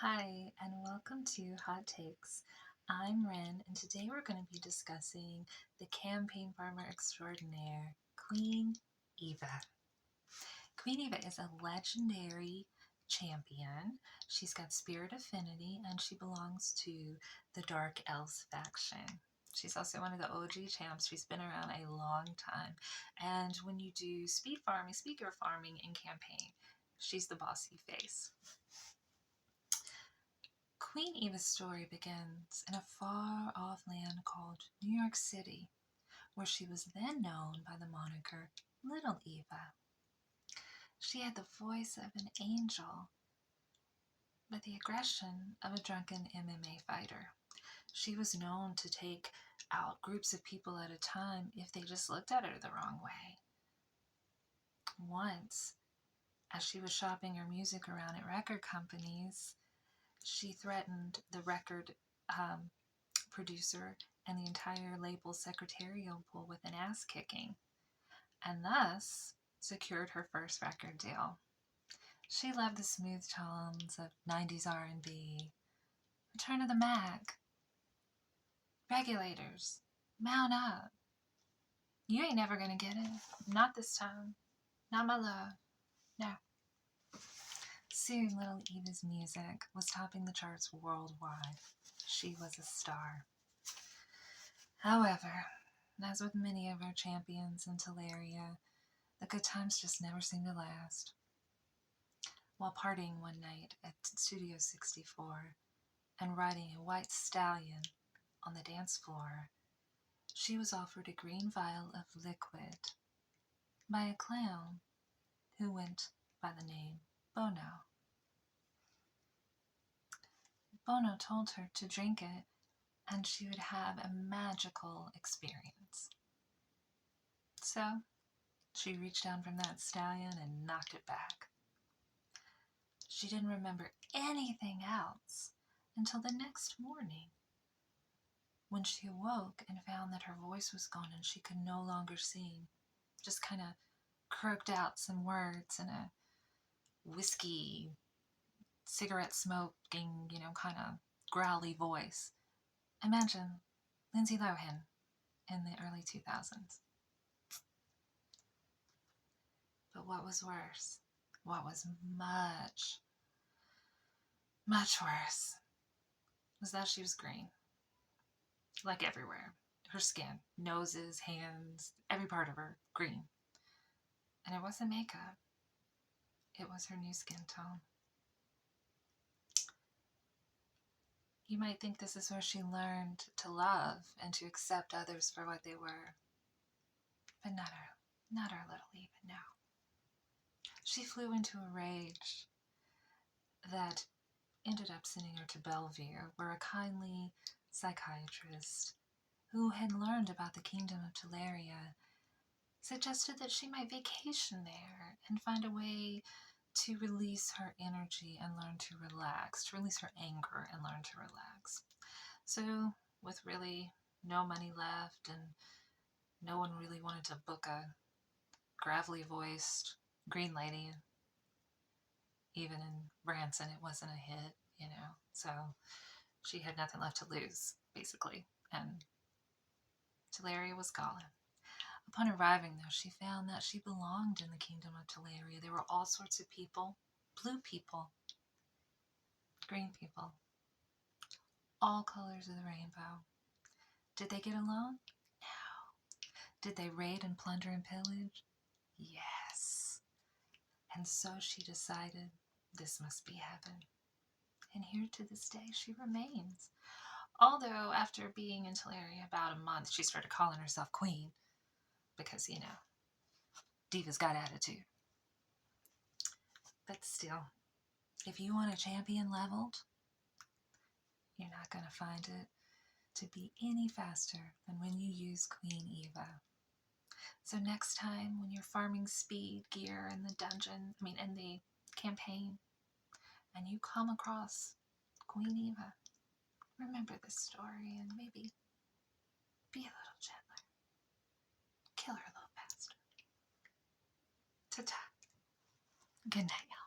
Hi, and welcome to Hot Takes. I'm Ren, and today we're going to be discussing the campaign farmer extraordinaire, Queen Eva. Queen Eva is a legendary champion. She's got spirit affinity, and she belongs to the Dark Elves faction. She's also one of the OG champs. She's been around a long time. And when you do speaker farming in campaign, she's the bossy face. Queen Eva's story begins in a far off land called New York City, where she was then known by the moniker Little Eva. She had the voice of an angel, but the aggression of a drunken MMA fighter. She was known to take out groups of people at a time if they just looked at her the wrong way. Once, as she was shopping her music around at record companies, she threatened the record producer and the entire label secretarial pool with an ass kicking, and thus secured her first record deal. She loved the smooth tones of 90s R&B, Return of the Mac, Regulators, Mount Up. You ain't never gonna get it. Not this time. Not my love. No. Soon, Little Eva's music was topping the charts worldwide. She was a star. However, as with many of our champions in Teleria, the good times just never seem to last. While partying one night at Studio 64 and riding a white stallion on the dance floor, she was offered a green vial of liquid by a clown who went by the name Bono. Bono told her to drink it and she would have a magical experience. So, she reached down from that stallion and knocked it back. She didn't remember anything else until the next morning, when she awoke and found that her voice was gone and she could no longer sing. Just kind of croaked out some words in a whiskey, cigarette smoking, kind of growly voice. Imagine Lindsay Lohan in the early 2000s. But what was worse, what was much, much worse, was that she was green. Like everywhere. Her skin, noses, hands, every part of her, green. And it wasn't makeup. It was her new skin tone. You might think this is where she learned to love and to accept others for what they were. But not our little Eva, no. She flew into a rage that ended up sending her to Bellevue, where a kindly psychiatrist who had learned about the kingdom of Teleria suggested that she might vacation there and find a way to release her energy and learn to relax, to release her anger and learn to relax. So, with really no money left and no one really wanted to book a gravelly voiced green lady, even in Branson it wasn't a hit, so she had nothing left to lose, basically, and Teleria was gone. Upon arriving, though, she found that she belonged in the kingdom of Teleria. There were all sorts of people, blue people, green people, all colors of the rainbow. Did they get along? No. Did they raid and plunder and pillage? Yes. And so she decided this must be heaven. And here to this day she remains. Although after being in Teleria about a month, she started calling herself Queen because, divas got attitude. But still, if you want a champion leveled, you're not going to find it to be any faster than when you use Queen Eva. So next time when you're farming speed gear in the dungeon, in the campaign, and you come across Queen Eva, remember this story and maybe be a little gentler. Kill her a little faster. Ta-ta. Good night.